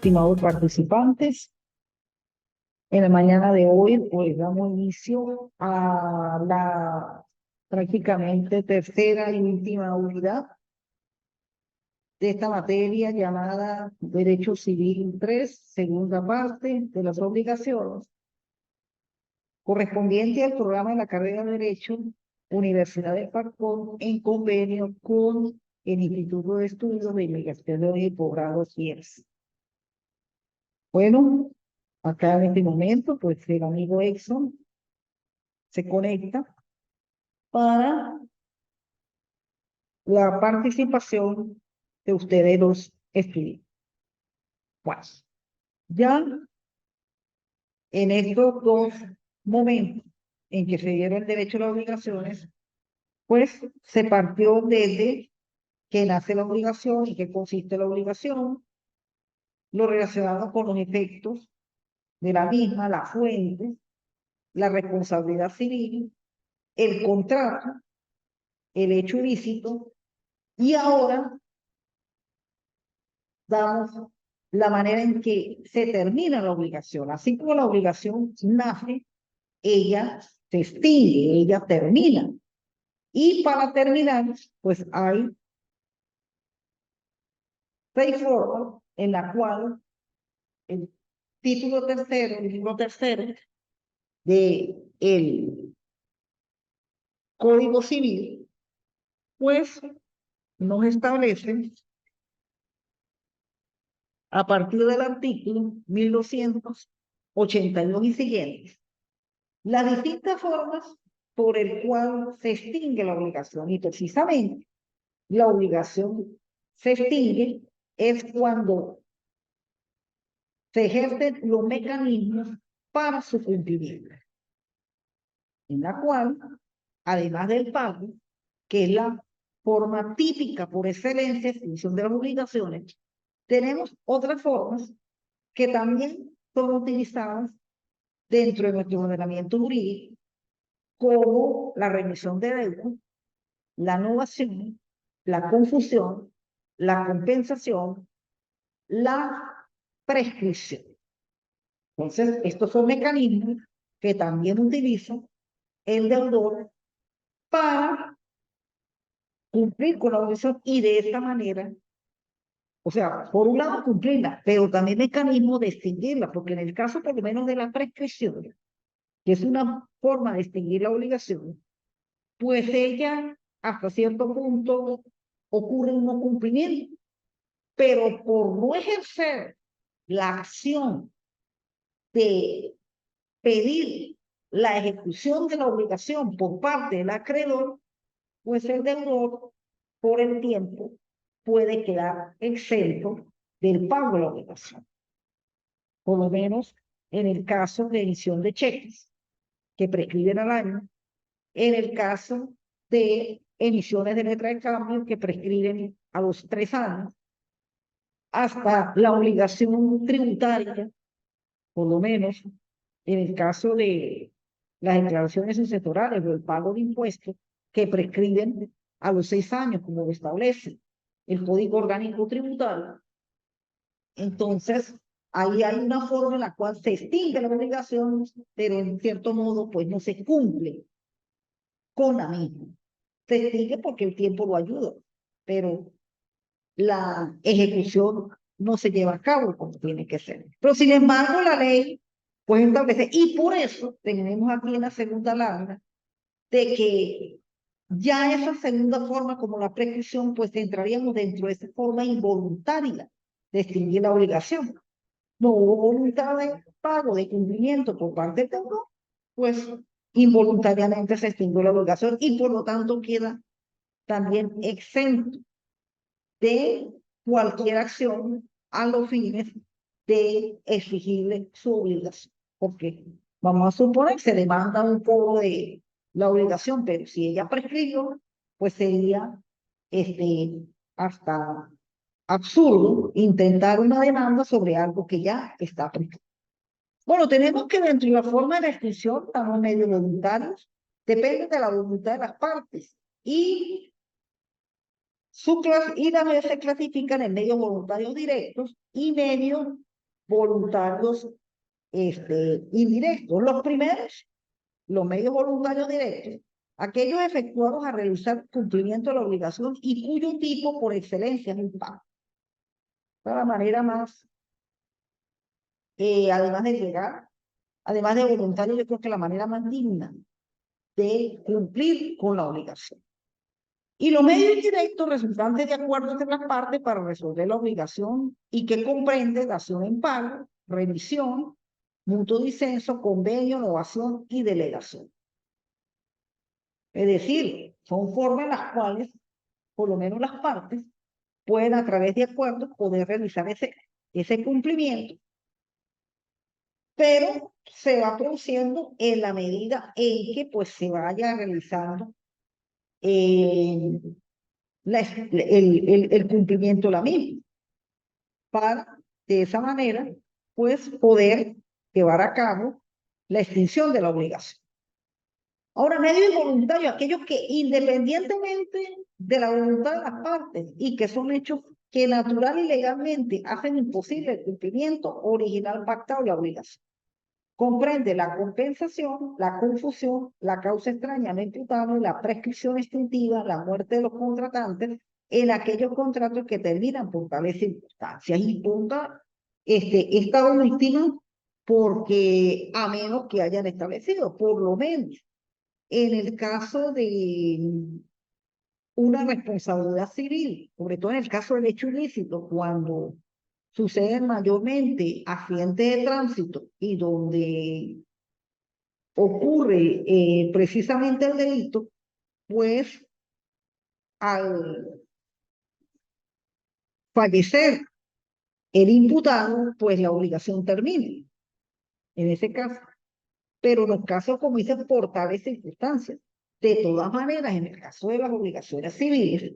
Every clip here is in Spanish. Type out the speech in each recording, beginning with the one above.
estimados participantes. En la mañana de hoy, pues damos inicio a la prácticamente tercera y última unidad de esta materia llamada Derecho Civil 3, segunda parte de las obligaciones, correspondiente al programa de la carrera de Derecho, Universidad de Falcón, en convenio con el Instituto de Estudios de Investigación y Posgrado IES. Bueno, acá en este momento, pues el amigo Exxon se conecta para la participación de ustedes los estudiantes. Pues, ya en estos dos momentos en que se dieron el derecho a las obligaciones, pues se partió desde que nace la obligación y qué consiste la obligación, lo relacionado con los efectos de la misma, la fuente, la responsabilidad civil, el contrato, el hecho ilícito, y ahora damos la manera en que se termina la obligación. Así como la obligación nace, ella se extingue, ella termina. Y para terminar, pues hay 6 formas en la cual el título tercero, el libro tercero del Código Civil, pues nos establece a partir del artículo 1282 y siguientes, las distintas formas por el cual se extingue la obligación. Y precisamente la obligación se extingue es cuando se ejercen los mecanismos para su cumplimiento, en la cual, además del pago, que es la forma típica por excelencia de extinción de las obligaciones, tenemos otras formas que también son utilizadas dentro de nuestro ordenamiento jurídico, como la remisión de deuda, la novación, la confusión, la compensación, la prescripción. Entonces, estos son mecanismos que también utiliza el deudor para cumplir con la obligación y de esta manera, o sea, por un lado cumplirla, pero también mecanismo de extinguirla, porque en el caso por lo menos de la prescripción, que es una forma de extinguir la obligación, pues ella hasta cierto punto ocurre un no cumplimiento, pero por no ejercer la acción de pedir la ejecución de la obligación por parte del acreedor, pues el deudor por el tiempo puede quedar exento del pago de la obligación. Por lo menos en el caso de emisión de cheques que prescriben al año, en el caso de emisiones de letra de cambio que prescriben a los 3 años, hasta la obligación tributaria, por lo menos en el caso de las declaraciones sucesorales o el pago de impuestos que prescriben a los 6 años, como lo establece el Código Orgánico Tributario. Entonces, ahí hay una forma en la cual se extingue la obligación, pero en cierto modo, pues no se cumple con la misma. Se extingue porque el tiempo lo ayuda, pero la ejecución no se lleva a cabo como tiene que ser. Pero sin embargo, la ley pues establece, y por eso tenemos aquí en la segunda lámina, de que ya esa segunda forma, como la prescripción, pues entraríamos dentro de esa forma involuntaria de extinguir la obligación. No hubo voluntad de pago, de cumplimiento por parte del deudor, pues involuntariamente se extinguió la obligación y por lo tanto queda también exento de cualquier acción a los fines de exigirle su obligación. Porque vamos a suponer que se demanda un poco de la obligación, pero si ella prescribió, pues sería hasta absurdo intentar una demanda sobre algo que ya está prescrito. Bueno, tenemos que dentro de la forma de la extinción estamos medio voluntarios, depende de la voluntad de las partes. Y las se clasifican en medios voluntarios directos y medios voluntarios indirectos. Los primeros, los medios voluntarios directos, aquellos efectuados a realizar cumplimiento de la obligación y cuyo tipo por excelencia es un pago. De la manera más, además de llegar, además de voluntario, yo creo que la manera más digna de cumplir con la obligación. Y los medios indirectos resultantes de acuerdos entre las partes para resolver la obligación y que comprende dación en pago, remisión, mutuo disenso, convenio, novación y delegación. Es decir, son formas en las cuales, por lo menos las partes, pueden a través de acuerdos poder realizar ese cumplimiento, pero se va produciendo en la medida en que pues se vaya realizando el cumplimiento de la misma, para de esa manera pues poder llevar a cabo la extinción de la obligación. Ahora, medios involuntarios, aquellos que independientemente de la voluntad de las partes y que son hechos que natural y legalmente hacen imposible el cumplimiento original pactado de la obligación. Comprende la compensación, la confusión, la causa extraña no imputable, la prescripción extintiva, la muerte de los contratantes en aquellos contratos que terminan por tales circunstancias. Y ponga esta última porque a menos que hayan establecido, por lo menos en el caso de una responsabilidad civil, sobre todo en el caso del hecho ilícito, cuando suceden mayormente accidentes de tránsito y donde ocurre precisamente el delito, pues al fallecer el imputado, pues la obligación termina, en ese caso. Pero en los casos, como dicen, por tales circunstancias. De todas maneras, en el caso de las obligaciones civiles,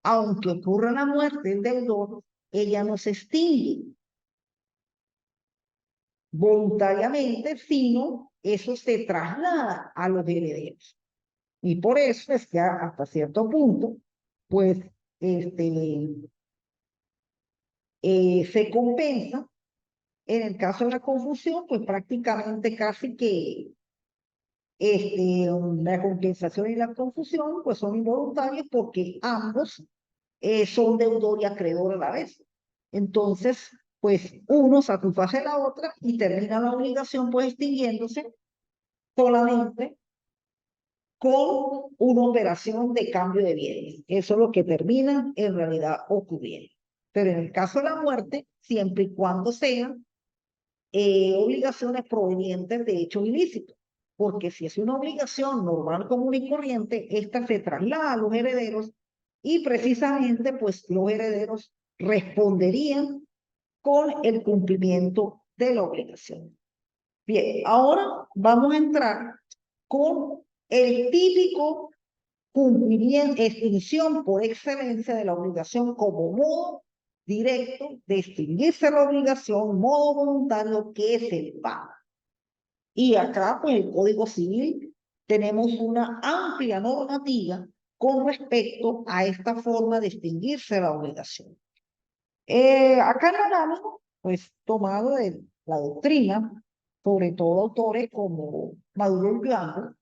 aunque ocurra la muerte del deudor, ella no se extingue voluntariamente, sino eso se traslada a los herederos. Y por eso es que hasta cierto punto, pues, se compensa. En el caso de la confusión, pues prácticamente casi que la compensación y la confusión, pues son involuntarios porque ambos son deudor y acreedor a la vez. Entonces, pues uno satisface la otra y termina la obligación pues extinguiéndose solamente con una operación de cambio de bienes. Eso es lo que termina en realidad ocurriendo. Pero en el caso de la muerte, siempre y cuando sean obligaciones provenientes de hechos ilícitos. Porque si es una obligación normal, común y corriente, esta se traslada a los herederos y precisamente pues los herederos responderían con el cumplimiento de la obligación. Bien, ahora vamos a entrar con el típico cumplimiento, extinción por excelencia de la obligación como modo directo de extinguirse la obligación, modo voluntario, que es el pago. Y acá, pues, el Código Civil, tenemos una amplia normativa con respecto a esta forma de extinguirse la obligación. Acá en el análisis, pues, tomado de la doctrina, sobre todo autores como Maduro y Blanco,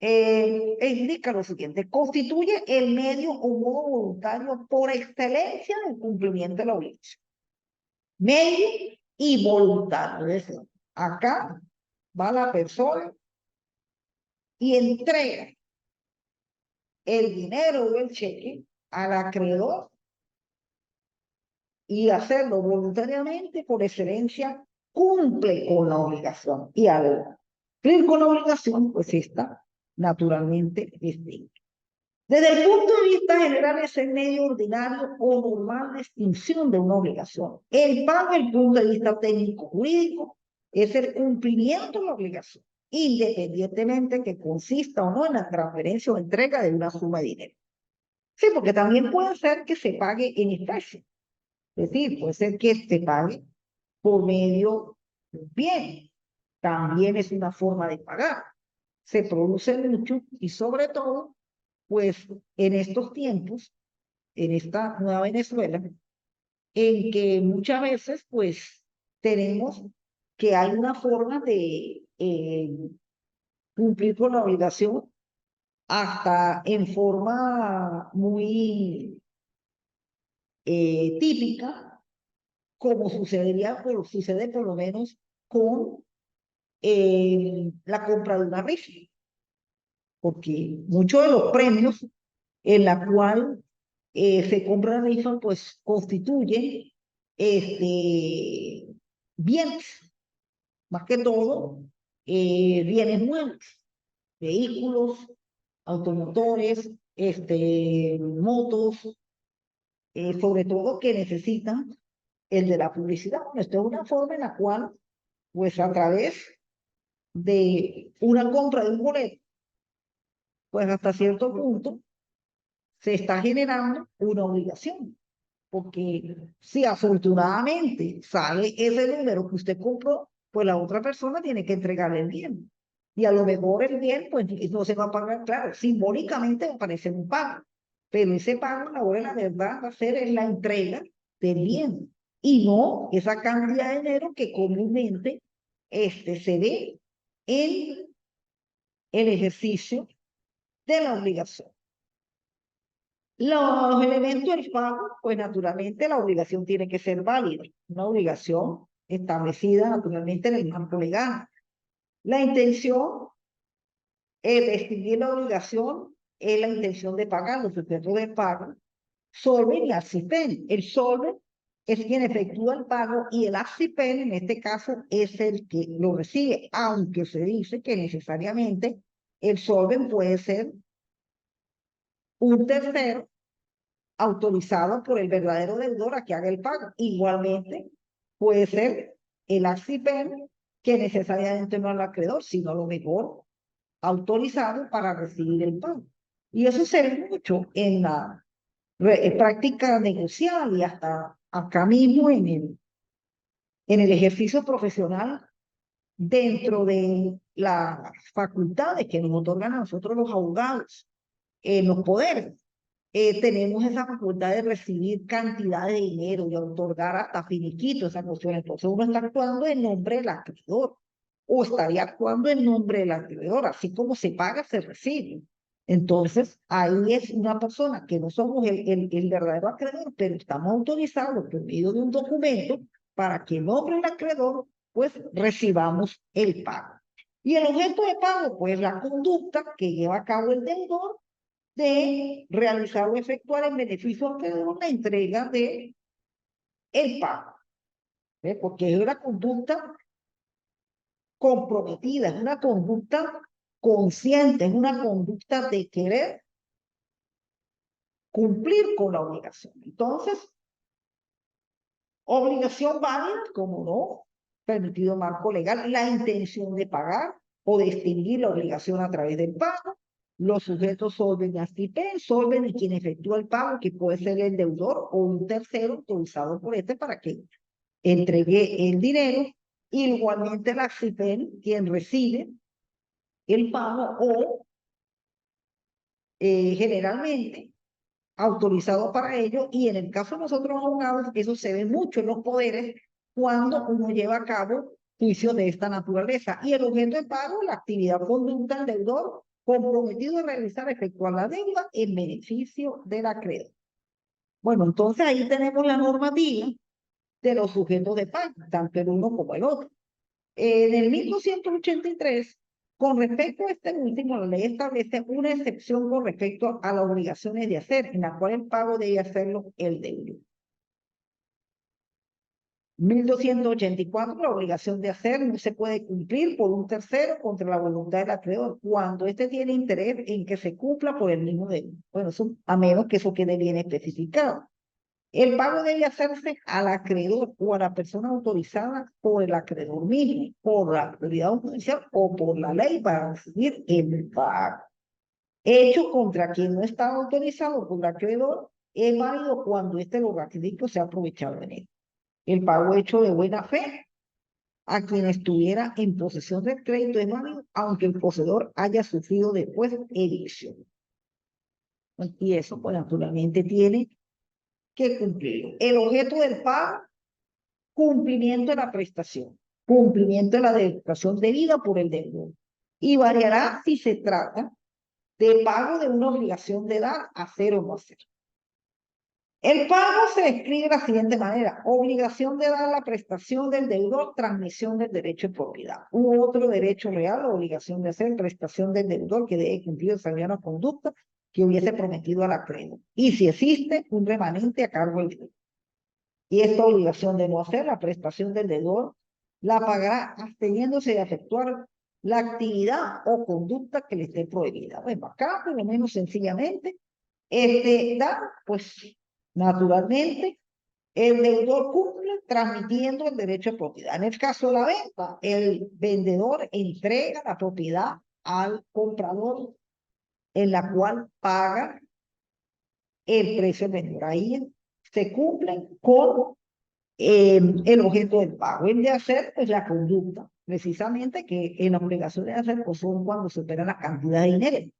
indica lo siguiente: constituye el medio o modo voluntario por excelencia del cumplimiento de la obligación. Medio y voluntario. Es decir, acá va la persona y entrega el dinero o el cheque al acreedor, y hacerlo voluntariamente por excelencia cumple con la obligación. Y al cumplir con la obligación, pues está naturalmente distinto. Desde el punto de vista general, es el medio ordinario o normal de extinción de una obligación. El pago, desde el punto de vista técnico-jurídico, es el cumplimiento de la obligación, independientemente que consista o no en la transferencia o entrega de una suma de dinero. Sí, porque también puede ser que se pague en especie. Es decir, puede ser que se pague por medio de un bien. También es una forma de pagar. Se produce mucho y sobre todo, pues en estos tiempos, en esta nueva Venezuela, en que muchas veces, pues, tenemos que hay una forma de cumplir con la obligación hasta en forma muy típica, como sucede por lo menos con la compra de una rifa, porque muchos de los premios en la cual se compra una rifa, pues constituyen bienes, más que todo bienes muebles, vehículos, automotores, motos, sobre todo que necesitan el de la publicidad. Esto es una forma en la cual, pues a través de una compra de un boleto, pues hasta cierto punto se está generando una obligación. Porque si afortunadamente sale ese número que usted compró, pues la otra persona tiene que entregarle el bien. Y a lo mejor el bien, pues no se va a pagar, claro, simbólicamente va a parecer un pago, pero ese pago, la hora de la verdad, va a ser en la entrega del bien y no esa cantidad de dinero que comúnmente se ve en el ejercicio de la obligación. Los elementos del pago, pues naturalmente la obligación tiene que ser válida, una obligación establecida naturalmente en el marco legal. La intención de extinguir la obligación es la intención de pagar, los sujetos de pago, solven y accipen. El solven es quien efectúa el pago y el accipen en este caso es el que lo recibe, aunque se dice que necesariamente el solven puede ser un tercero autorizado por el verdadero deudor a que haga el pago. Igualmente, puede ser el accipen que necesariamente no al acreedor, sino a lo mejor autorizado para recibir el pago. Y eso se ve mucho en la práctica negocial y hasta acá mismo en el ejercicio profesional dentro de las facultades que nos otorgan a nosotros los abogados, los poderes. Tenemos esa facultad de recibir cantidades de dinero y otorgar hasta finiquito esa cuestión. Entonces uno está actuando en nombre del acreedor o estaría actuando en nombre del acreedor, así como se paga, se recibe. Entonces ahí es una persona que no somos el verdadero acreedor, pero estamos autorizados por medio de un documento para que en nombre del acreedor pues recibamos el pago. Y el objeto de pago, pues la conducta que lleva a cabo el deudor de realizar o efectuar en beneficio al acreedor la entrega de el pago, ¿ve? Porque es una conducta comprometida, es una conducta consciente, es una conducta de querer cumplir con la obligación. Entonces, obligación válida, como no, permitido marco legal, la intención de pagar o de extinguir la obligación a través del pago. Los sujetos solven y accipen, solven y quien efectúa el pago, que puede ser el deudor o un tercero autorizado por este para que entregue el dinero. Igualmente el accipen, quien recibe el pago o generalmente autorizado para ello, y en el caso de nosotros abogados, eso se ve mucho en los poderes cuando uno lleva a cabo juicios de esta naturaleza. Y el objeto de pago, la actividad conducta del deudor comprometido a realizar, efectuar la deuda en beneficio del acreedor. Bueno, entonces ahí tenemos la normativa de los sujetos de pago, tanto el uno como el otro. En el 1283, con respecto a este último, la ley establece una excepción con respecto a las obligaciones de hacer, en la cual el pago debe hacerlo el deudor. 1284, la obligación de hacer no se puede cumplir por un tercero contra la voluntad del acreedor, cuando éste tiene interés en que se cumpla por el mismo deudor. Bueno, eso, a menos que eso quede bien especificado. El pago debe hacerse al acreedor o a la persona autorizada por el acreedor mismo, por la autoridad judicial o por la ley para recibir el pago. Hecho contra quien no está autorizado por el acreedor es válido cuando este lo ratifique o se ha aprovechado en él. El pago hecho de buena fe a quien estuviera en posesión del crédito es válido, aunque el poseedor haya sufrido después evicción. Y eso, pues naturalmente tiene que cumplir. El objeto del pago cumplimiento de la prestación, cumplimiento de la prestación debida por el deudor. Y variará si se trata de pago de una obligación de dar, hacer o no hacer. El pago se describe de la siguiente manera: obligación de dar la prestación del deudor, transmisión del derecho de propiedad. U otro derecho real, obligación de hacer, prestación del deudor que debe cumplir esa una conducta que hubiese prometido al acreedor. Y si existe un remanente a cargo del deudor. Y esta obligación de no hacer, la prestación del deudor, la pagará absteniéndose de efectuar la actividad o conducta que le esté prohibida. Bueno, acá por lo menos sencillamente, pues naturalmente, el deudor cumple transmitiendo el derecho de propiedad. En el caso de la venta, el vendedor entrega la propiedad al comprador, en la cual paga el precio del vendedor. Ahí se cumplen con el objeto del pago. El de hacer, pues la conducta, precisamente que en la obligación de hacer, pues son cuando supera la cantidad de dinero,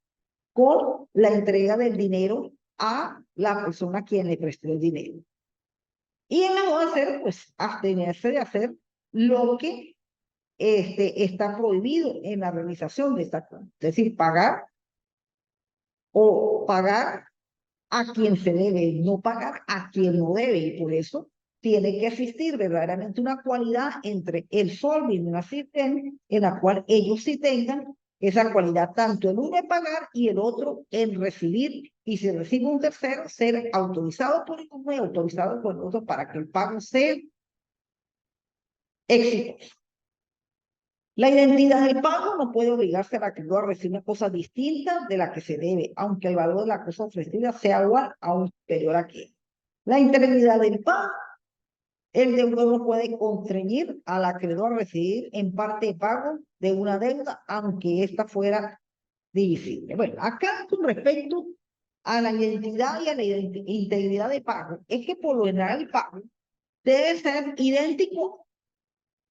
con la entrega del dinero a la persona a quien le prestó el dinero. Y en la no hacer, pues abstenerse de hacer lo que está prohibido en la realización de esta cuenta. Es decir, pagar a quien se debe, no pagar a quien no debe. Y por eso tiene que existir verdaderamente una cualidad entre el solving y la sistema, en la cual ellos sí tengan esa cualidad, tanto el uno en pagar y el otro en recibir, y si recibe un tercero, ser autorizado por el uno y autorizado por el otro para que el pago sea exitoso. La identidad del pago no puede obligarse al acreedor a recibir una cosa distinta de la que se debe, aunque el valor de la cosa ofrecida sea igual a un superior a aquel. La integridad del pago, el deudor no puede constreñir al acreedor a recibir en parte de pago de una deuda, aunque ésta fuera divisible. Bueno, acá con respecto a la identidad y a la integridad de pago, es que por lo general el pago debe ser idéntico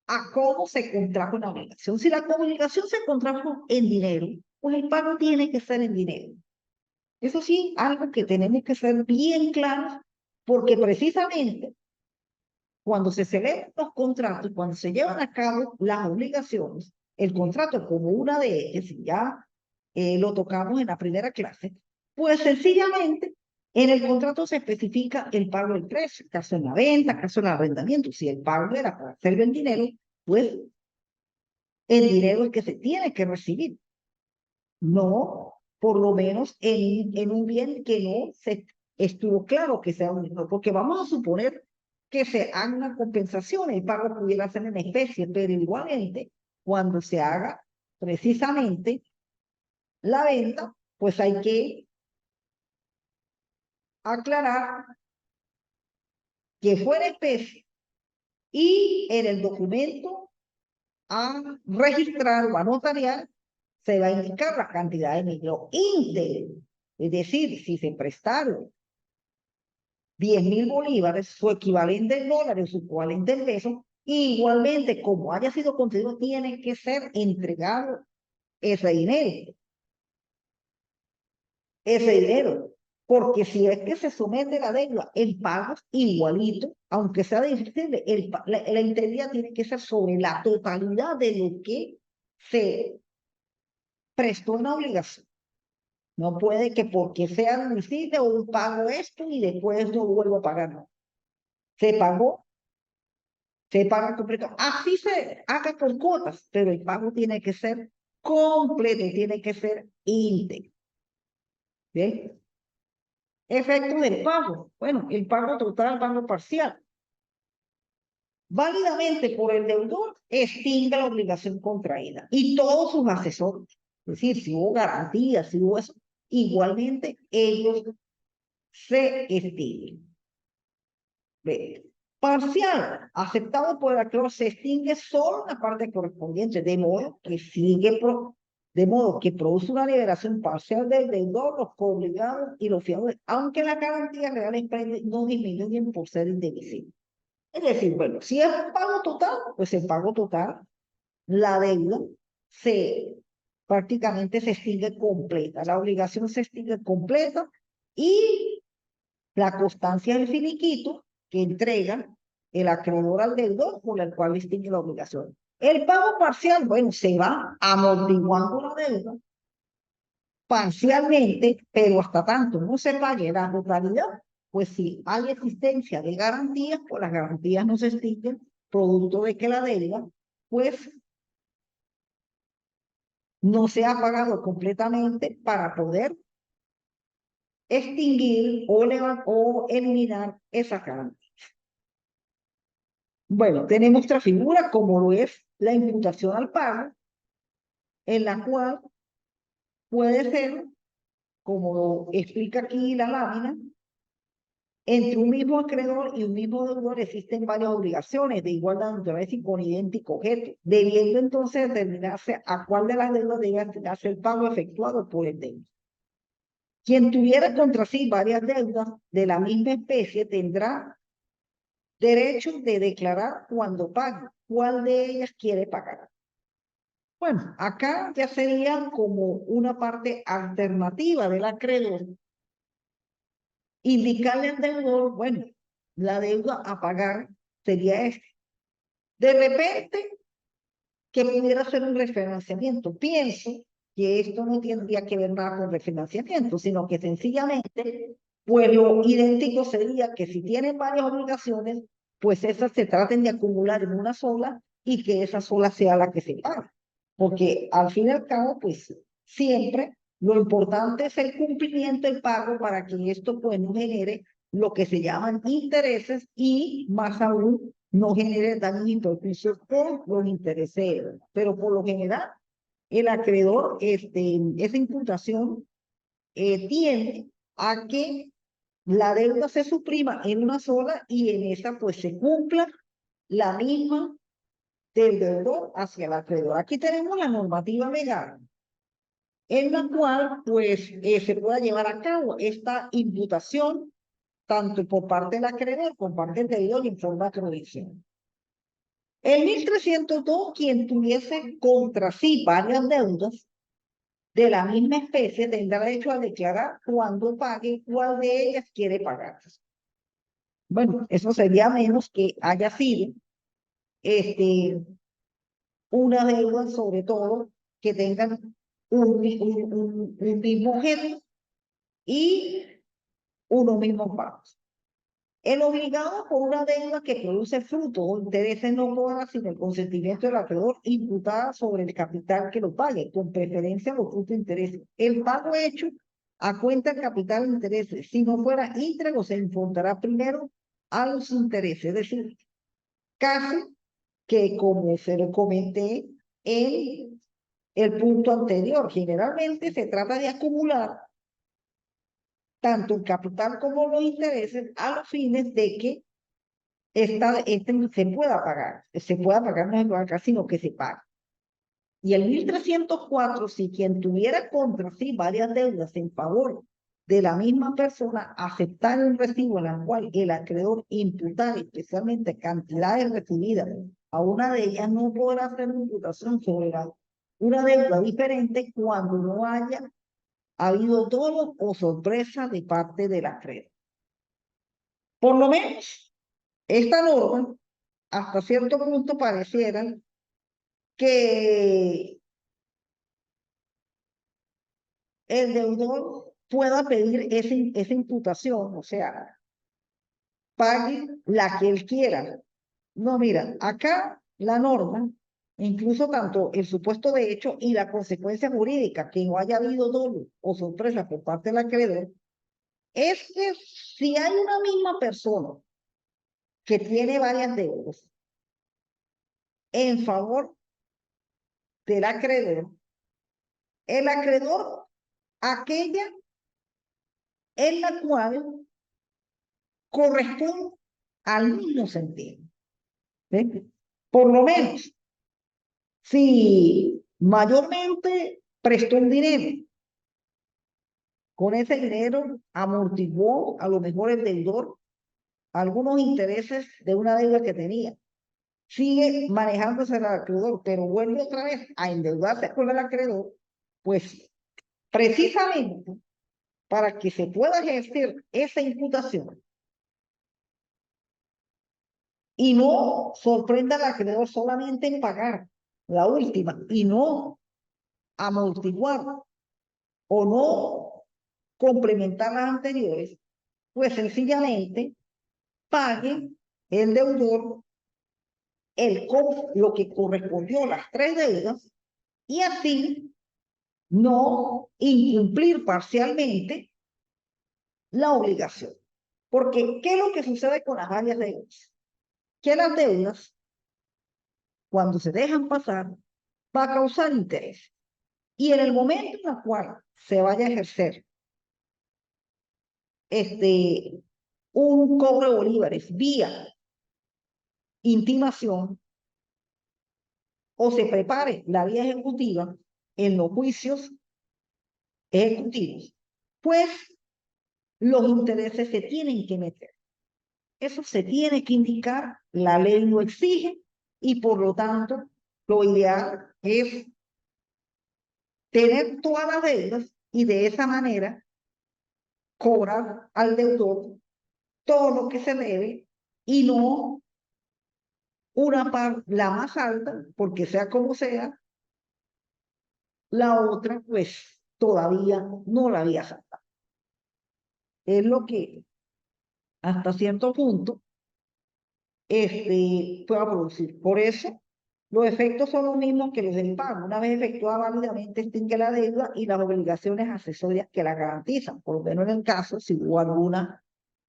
a cómo se contrajo una obligación. Si la obligación se contrajo en dinero, pues el pago tiene que ser en dinero. Eso sí, algo que tenemos que ser bien claros, porque precisamente cuando se celebran los contratos, cuando se llevan a cabo las obligaciones, el contrato como una de ellas, y ya lo tocamos en la primera clase, pues sencillamente en el contrato se especifica el pago del precio, caso en la venta, caso en el arrendamiento. Si el pago era para hacerlo en dinero, pues el dinero es que se tiene que recibir, no por lo menos en un bien que no se estuvo claro que sea un dinero, porque vamos a suponer que se haga una compensación, el pago pudiera ser en especie, pero igualmente cuando se haga precisamente la venta, pues hay que aclarar que fue en especie y en el documento a registrar o a notariar se va a indicar la cantidad de dinero íntegro. Es decir, si se prestaron 10.000 bolívares, su equivalente en dólares, su equivalente en pesos, igualmente, como haya sido concedido, tiene que ser entregado ese dinero. Ese dinero. Porque si es que se somete la deuda, el pago igualito, aunque sea difícil, la integridad tiene que ser sobre la totalidad de lo que se prestó una obligación. No puede que porque sea admisible o un pago esto y después no vuelvo a pagar. No. Se pagó, se paga completo. Así se haga con cuotas, pero el pago tiene que ser completo, tiene que ser íntegro. ¿Bien? Efecto del pago. Bueno, el pago total, pago parcial. Válidamente por el deudor, extingue la obligación contraída y todos sus asesores. Es decir, si hubo garantías, si hubo eso, igualmente ellos se extinguen. Parcial, aceptado por el acreedor, se extingue solo la parte correspondiente, de modo que produce una liberación parcial del deudor, los coobligados y los fiadores, aunque la garantía real no disminuyen por ser indivisible. Es decir, bueno, si es un pago total, pues el pago total, la deuda prácticamente se extingue completa, la obligación se extingue completa y la constancia del finiquito que entregan el acreedor al deudor por el cual distingue la obligación. El pago parcial, bueno, se va amortiguando la deuda parcialmente, pero hasta tanto no se pague la totalidad, pues si hay existencia de garantías, pues las garantías no se extinguen, producto de que la deuda, pues no se ha pagado completamente para poder extinguir o eliminar esa garantía. Bueno, tenemos otra figura como lo es la imputación al pago, en la cual puede ser, como lo explica aquí la lámina, entre un mismo acreedor y un mismo deudor existen varias obligaciones de igual naturaleza y con idéntico objeto, debiendo entonces determinarse a cuál de las deudas debe hacerse el pago efectuado por el deudor. Quien tuviera contra sí varias deudas de la misma especie tendrá derecho de declarar cuando pague, cuál de ellas quiere pagar. Bueno, acá ya sería como una parte alternativa del acreedor, indicarle al deudor, bueno, la deuda a pagar sería esta. De repente, que pudiera ser un refinanciamiento. Pienso que esto no tendría que ver nada con refinanciamiento, sino que sencillamente, pues lo idéntico sería que si tienen varias obligaciones, pues esas se traten de acumular en una sola y que esa sola sea la que se pague. Porque al fin y al cabo, pues siempre lo importante es el cumplimiento del pago para que esto pues no genere lo que se llaman intereses y más aún no genere daños y perjuicios por los intereses. Pero por lo general, el acreedor, esa imputación tiende a que la deuda se suprima en una sola y en esa pues se cumpla la misma del deudor hacia el acreedor. Aquí tenemos la normativa legal en la cual pues se pueda llevar a cabo esta imputación tanto por parte del acreedor como por parte del deudor en forma provisional. En 1302, quien tuviese contra sí varias deudas de la misma especie tendrá derecho a declarar cuándo pague, cuál de ellas quiere pagar. Bueno, eso sería menos que haya sido una deuda, sobre todo, que tengan un mismo objeto y unos mismos pagos. El obligado por una deuda que produce fruto o intereses no podrá sin el consentimiento del acreedor imputada sobre el capital que lo pague, con preferencia a los frutos de intereses. El pago hecho a cuenta del capital de intereses, si no fuera íntegro, se imputará primero a los intereses. Es decir, casi que como se lo comenté en el punto anterior, generalmente se trata de acumular tanto el capital como los intereses a los fines de que se pueda pagar no es pagar, sino que se paga. Y el 1304, si quien tuviera contra sí varias deudas en favor de la misma persona, aceptar un recibo en la cual el acreedor imputar especialmente cantidades recibidas a una de ellas, no podrá hacer imputación sobre una deuda diferente cuando no haya habido dolo o sorpresa de parte del acreedor. Por lo menos, esta norma, hasta cierto punto, pareciera que el deudor pueda pedir esa imputación, o sea, pague la que él quiera. No, mira, acá la norma, incluso tanto el supuesto de hecho y la consecuencia jurídica, que no haya habido dolo o sorpresa por parte del acreedor, es que si hay una misma persona que tiene varias deudas en favor del acreedor, el acreedor, aquella en la cual corresponde al mismo sentido. ¿Sí? Por lo menos, si mayormente prestó un dinero, con ese dinero amortiguó a lo mejor el deudor algunos intereses de una deuda que tenía. Sigue manejándose el acreedor, pero vuelve otra vez a endeudarse con el acreedor, pues precisamente para que se pueda ejercer esa imputación y no sorprenda al acreedor solamente en pagar la última y no amortiguar o no complementar las anteriores, pues sencillamente pague el deudor lo que correspondió a las 3 deudas y así no incumplir parcialmente la obligación. Porque, ¿qué es lo que sucede con las varias deudas? Que las deudas, cuando se dejan pasar, va a causar interés. Y en el momento en el cual se vaya a ejercer un cobro de bolívares vía intimación o se prepare la vía ejecutiva en los juicios ejecutivos, pues los intereses se tienen que meter. Eso se tiene que indicar, la ley lo exige y por lo tanto lo ideal es tener todas las deudas y de esa manera cobrar al deudor todo lo que se debe y no una parte, la más alta, porque sea como sea, la otra pues todavía no la había sacado. Es lo que hasta cierto punto pueda producir. Por eso, los efectos son los mismos que los del pago. Una vez efectuada válidamente, extingue la deuda y las obligaciones accesorias que la garantizan. Por lo menos en el caso, si hubo alguna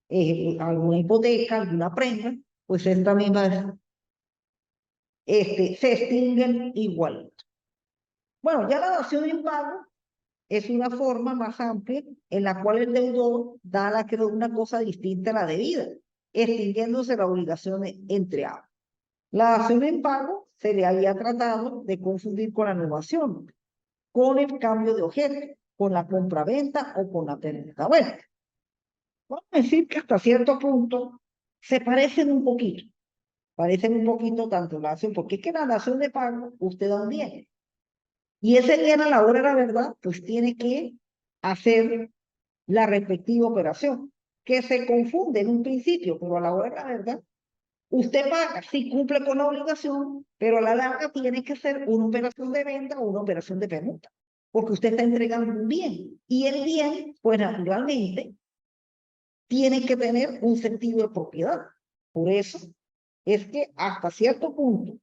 hipoteca, alguna prenda, pues esta misma se extinguen igual. Bueno, ya la dación en pago es una forma más amplia en la cual el deudor da a la acreedor una cosa distinta a la debida, extinguiéndose las obligaciones entre ambos. La dación en pago se le había tratado de confundir con la anulación, con el cambio de objeto, con la compraventa o con la permuta. Bueno, vamos a decir que hasta cierto punto se parecen un poquito tanto la dación, porque es que la dación de pago usted da un bien. Y ese bien a la hora de la verdad, pues tiene que hacer la respectiva operación, que se confunde en un principio, pero a la hora de la verdad, usted paga, sí cumple con la obligación, pero a la larga tiene que ser una operación de venta o una operación de permuta, porque usted está entregando un bien. Y el bien, pues naturalmente, tiene que tener un sentido de propiedad. Por eso es que hasta cierto punto,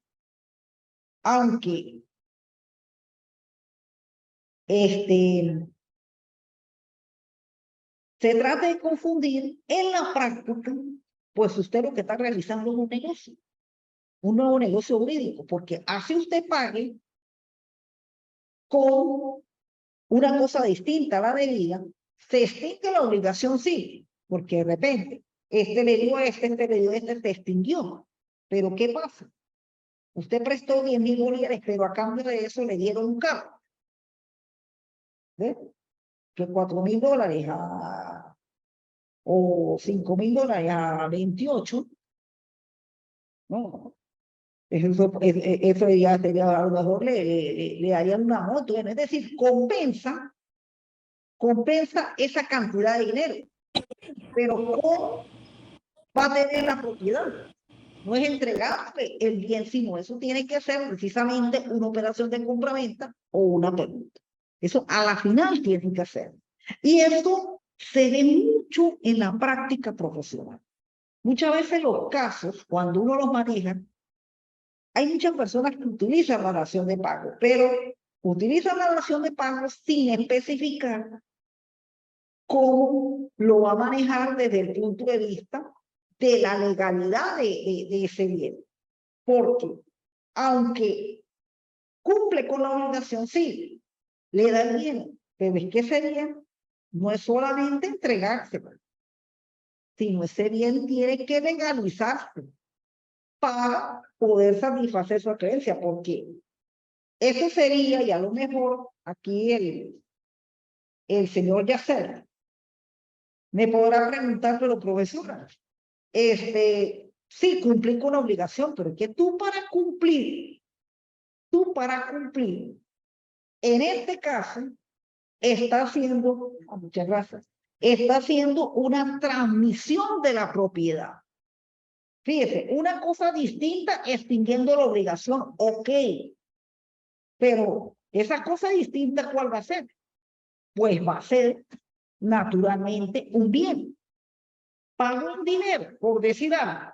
aunque se trata de confundir, en la práctica, pues usted lo que está realizando es un negocio, un nuevo negocio jurídico, porque así usted pague con una cosa distinta a la debida, se extingue la obligación, sí, porque de repente, le dio a este le dio a este, se extinguió. Pero ¿qué pasa? Usted prestó 10.000 bolívares, pero a cambio de eso le dieron un carro. ¿Ves? Que $4.000 o $5.000 a 28, no, eso ya sería, a lo mejor le darían una moto, es decir, compensa esa cantidad de dinero, pero ¿cómo va a tener la propiedad? No es entregarle el bien, sino eso tiene que ser precisamente una operación de compraventa o una permuta. Eso a la final tienen que hacer. Y esto se ve mucho en la práctica profesional. Muchas veces los casos, cuando uno los maneja, hay muchas personas que utilizan la dación de pago, pero utilizan la dación de pago sin especificar cómo lo va a manejar desde el punto de vista de la legalidad de ese bien. Porque aunque cumple con la obligación, sí, le da el bien, pero es que ese bien no es solamente entregárselo, sino ese bien tiene que legalizarse para poder satisfacer su creencia, porque eso sería, y a lo mejor aquí el señor Yacer me podrá preguntar, pero profesora, sí, cumplí con la obligación, pero es que tú para cumplir, en este caso, está haciendo, muchas gracias, está haciendo una transmisión de la propiedad. Fíjese, una cosa distinta extinguiendo la obligación, ok, pero esa cosa distinta, ¿cuál va a ser? Pues va a ser naturalmente un bien. Pago en dinero, por decir algo.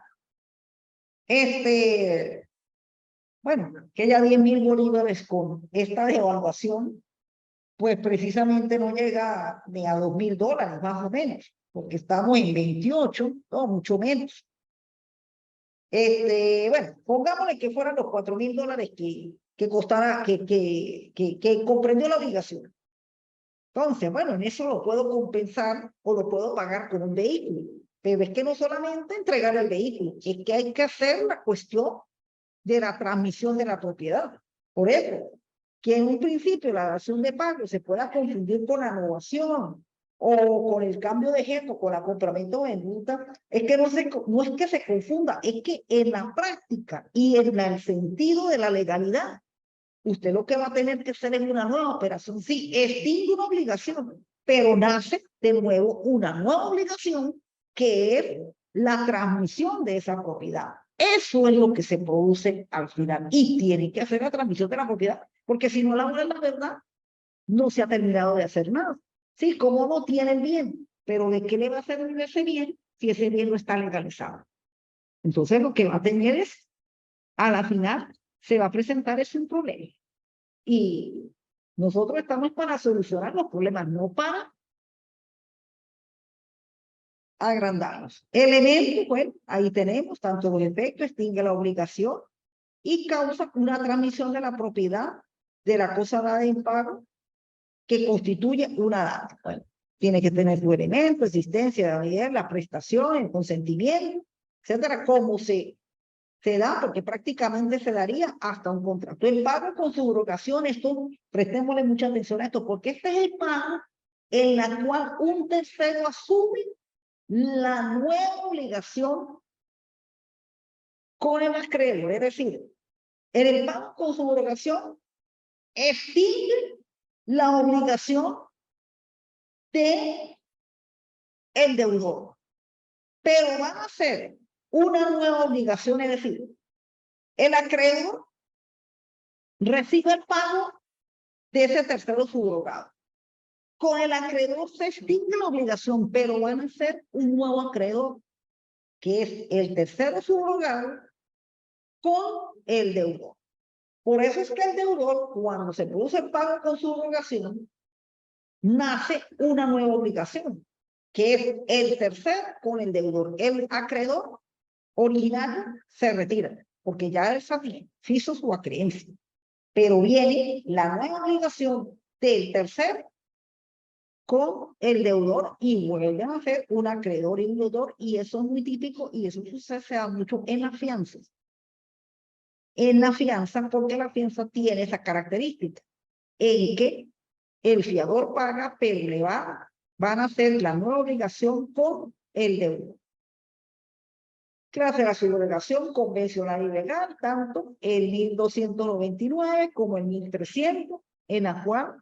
Bueno, que ya 10.000 bolívares con esta devaluación, pues precisamente no llega ni a $2.000, más o menos, porque estamos en 28, no, mucho menos. Bueno, pongámosle que fueran los $4.000 que costara, que comprendió la obligación. Entonces, bueno, en eso lo puedo compensar o lo puedo pagar con un vehículo. Pero es que no solamente entregar el vehículo, es que hay que hacer la cuestión de la transmisión de la propiedad. Por eso, que en un principio la dación de pago se pueda confundir con la novación o con el cambio de gesto, con la compraventa o venta, es que no es que se confunda, es que en la práctica y en el sentido de la legalidad, usted lo que va a tener que hacer es una nueva operación. Sí, extingue una obligación, pero nace de nuevo una nueva obligación que es la transmisión de esa propiedad. Eso es lo que se produce al final y tiene que hacer la transmisión de la propiedad, porque si no la verdad, no se ha terminado de hacer nada. Sí, como no tiene el bien, pero ¿de qué le va a servir ese bien si ese bien no está legalizado? Entonces lo que va a tener es, a la final, se va a presentar es un problema. Y nosotros estamos para solucionar los problemas, no para agrandarnos. Elementos, bueno, ahí tenemos tanto los efectos, extingue la obligación y causa una transmisión de la propiedad de la cosa dada en pago que constituye una data. Bueno, tiene que tener su elemento, existencia, la prestación, el consentimiento, etcétera, como se da, porque prácticamente se daría hasta un contrato. El pago con subrogación, esto, prestémosle mucha atención a esto, porque este es el pago en la cual un tercero asume la nueva obligación con el acreedor. Es decir, en el pago con subrogación extingue la obligación de el deudor, pero van a ser una nueva obligación, es decir, el acreedor recibe el pago de ese tercero subrogado. Con el acreedor se extingue la obligación, pero van a ser un nuevo acreedor, que es el tercero subrogado con el deudor. Por eso es que el deudor, cuando se produce el pago con subrogación, nace una nueva obligación, que es el tercero con el deudor. El acreedor originario se retira, porque ya él hizo su acreencia. Pero viene la nueva obligación del tercero con el deudor y vuelven a ser un acreedor y un deudor, y eso es muy típico y eso se da mucho en las fianzas. En la fianza, porque la fianza tiene esa característica, en que el fiador paga, pero van a hacer la nueva obligación con el deudor. Clase de la subrogación convencional y legal, tanto el 1299 como el 1300, en la cual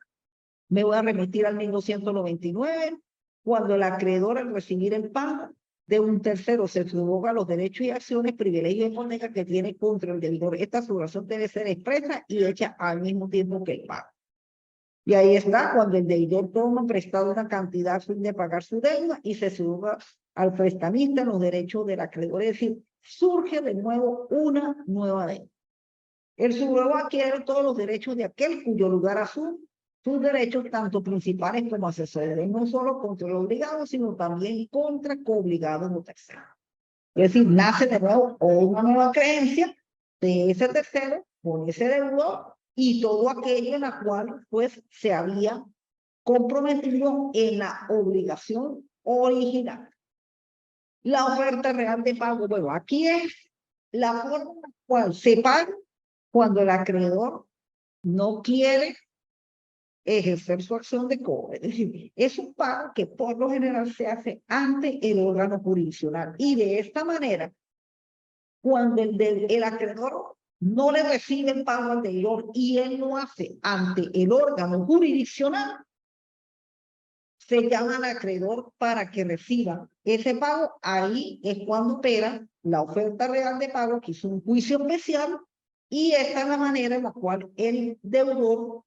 me voy a remitir al 1299, cuando el acreedor al recibir el pago de un tercero se subroga los derechos y acciones, privilegios y hipoteca que tiene contra el deudor. Esta subrogación debe ser expresa y hecha al mismo tiempo que el pago. Y ahí está cuando el deudor toma prestado una cantidad a fin de pagar su deuda y se subroga al prestamista los derechos del acreedor. Es decir, surge de nuevo una nueva deuda. El subrogado adquiere todos los derechos de aquel cuyo lugar asume sus derechos tanto principales como accesorios, no solo contra el obligado, sino también contra coobligados o terceros. Es decir, nace de nuevo una nueva creencia de ese tercero con ese deudor y todo aquello en la cual pues se había comprometido en la obligación original. La oferta real de pago, bueno, aquí es la forma en la cual se paga cuando el acreedor no quiere ejercer su acción de cobro. Es decir, es un pago que por lo general se hace ante el órgano jurisdiccional. Y de esta manera, cuando el acreedor no le recibe el pago anterior y él lo hace ante el órgano jurisdiccional, se llama al acreedor para que reciba ese pago. Ahí es cuando opera la oferta real de pago, que es un juicio especial, y esta es la manera en la cual el deudor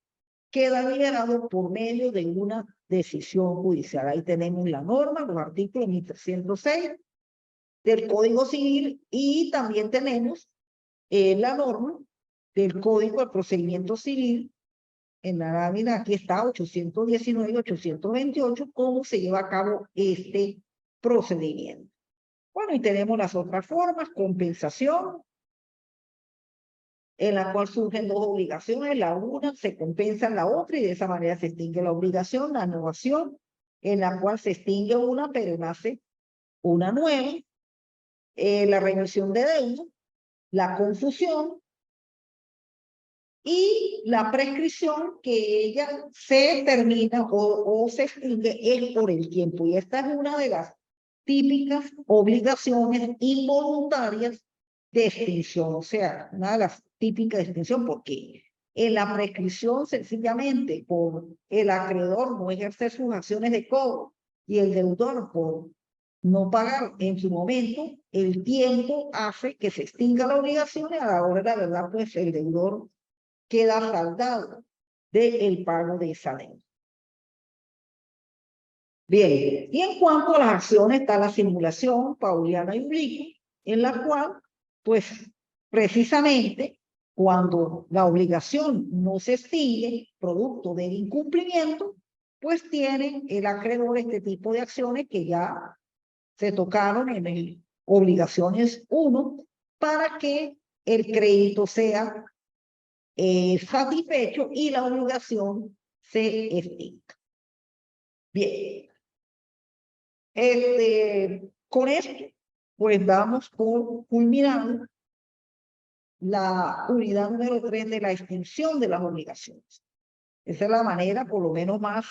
queda liberado por medio de una decisión judicial. Ahí tenemos la norma, los artículos 1306 del Código Civil, y también tenemos la norma del Código de Procedimiento Civil. En la lámina aquí está 819 y 828, cómo se lleva a cabo este procedimiento. Bueno, y tenemos las otras formas: compensación, en la cual surgen dos obligaciones, la una se compensa en la otra y de esa manera se extingue la obligación; la anulación, en la cual se extingue una pero nace una nueva; la remisión de deuda, la confusión, y la prescripción, que ella se termina o se extingue es por el tiempo. Y esta es una de las típicas obligaciones involuntarias de extinción, o sea, una de las típicas de extinción, porque en la prescripción, sencillamente, por el acreedor no ejercer sus acciones de cobro y el deudor por no pagar en su momento, el tiempo hace que se extinga la obligación y a la hora de la verdad, pues el deudor queda saldado del pago de esa deuda. Bien, y en cuanto a las acciones está la simulación pauliana y obliqua, en la cual, pues, precisamente, cuando la obligación no se extingue, producto del incumplimiento, pues tiene el acreedor este tipo de acciones que ya se tocaron en el obligaciones 1, para que el crédito sea satisfecho y la obligación se extinga. Bien. Con esto, pues vamos por culminando la unidad número 3 de la extinción de las obligaciones. Esa es la manera, por lo menos, más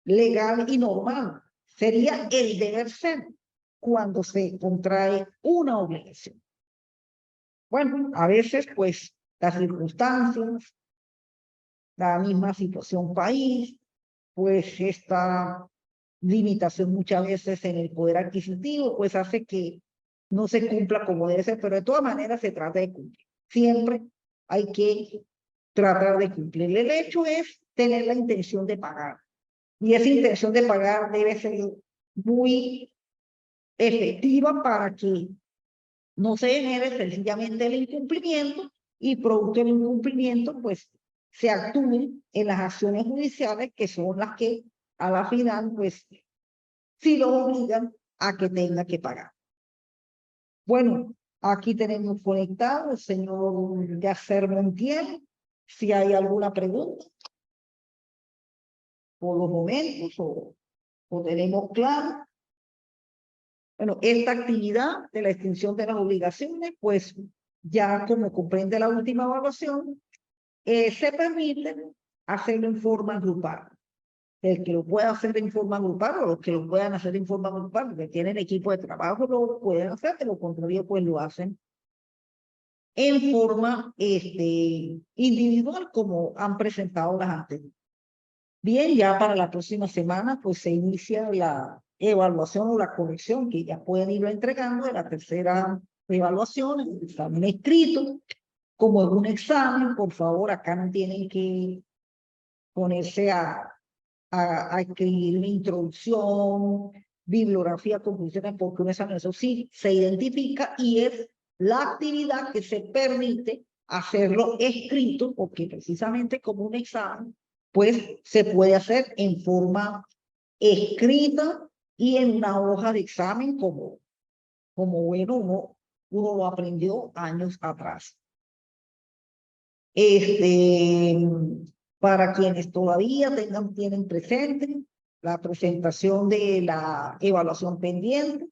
legal y normal. Sería el deber ser cuando se contrae una obligación. Bueno, a veces, pues, las circunstancias, la misma situación país, pues esta limitación muchas veces en el poder adquisitivo, pues hace que no se cumpla como debe ser, pero de todas maneras se trata de cumplir. Siempre hay que tratar de cumplir. El hecho es tener la intención de pagar, y esa intención de pagar debe ser muy efectiva para que no se genere sencillamente el incumplimiento, y producto del incumplimiento, pues se actúen en las acciones judiciales, que son las que a la final, pues, sí lo obligan a que tenga que pagar. Bueno, aquí tenemos conectado al señor Yacer Montiel. Si hay alguna pregunta por los momentos, o tenemos claro. Bueno, esta actividad de la extinción de las obligaciones, pues ya como comprende la última evaluación, se permite hacerlo en forma grupal. El que lo pueda hacer en forma grupal, o los que lo puedan hacer en forma grupal, porque tienen equipo de trabajo, lo pueden hacer; de lo contrario, pues lo hacen en forma individual, como han presentado las anteriores. Bien, ya para la próxima semana, pues se inicia la evaluación o la corrección, que ya pueden irlo entregando, de la tercera evaluación, el examen escrito, como es un examen. Por favor, acá no tienen que ponerse a escribir una introducción, bibliografía, conclusiones, porque un examen, eso sí, se identifica y es la actividad que se permite hacerlo escrito, porque precisamente como un examen, pues se puede hacer en forma escrita y en una hoja de examen, como bueno, uno lo aprendió años atrás. Para quienes todavía tienen presente la presentación de la evaluación pendiente,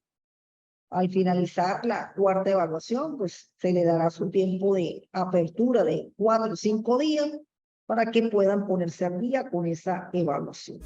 al finalizar la cuarta evaluación, pues se le dará su tiempo de apertura de 4 o 5 días para que puedan ponerse al día con esa evaluación.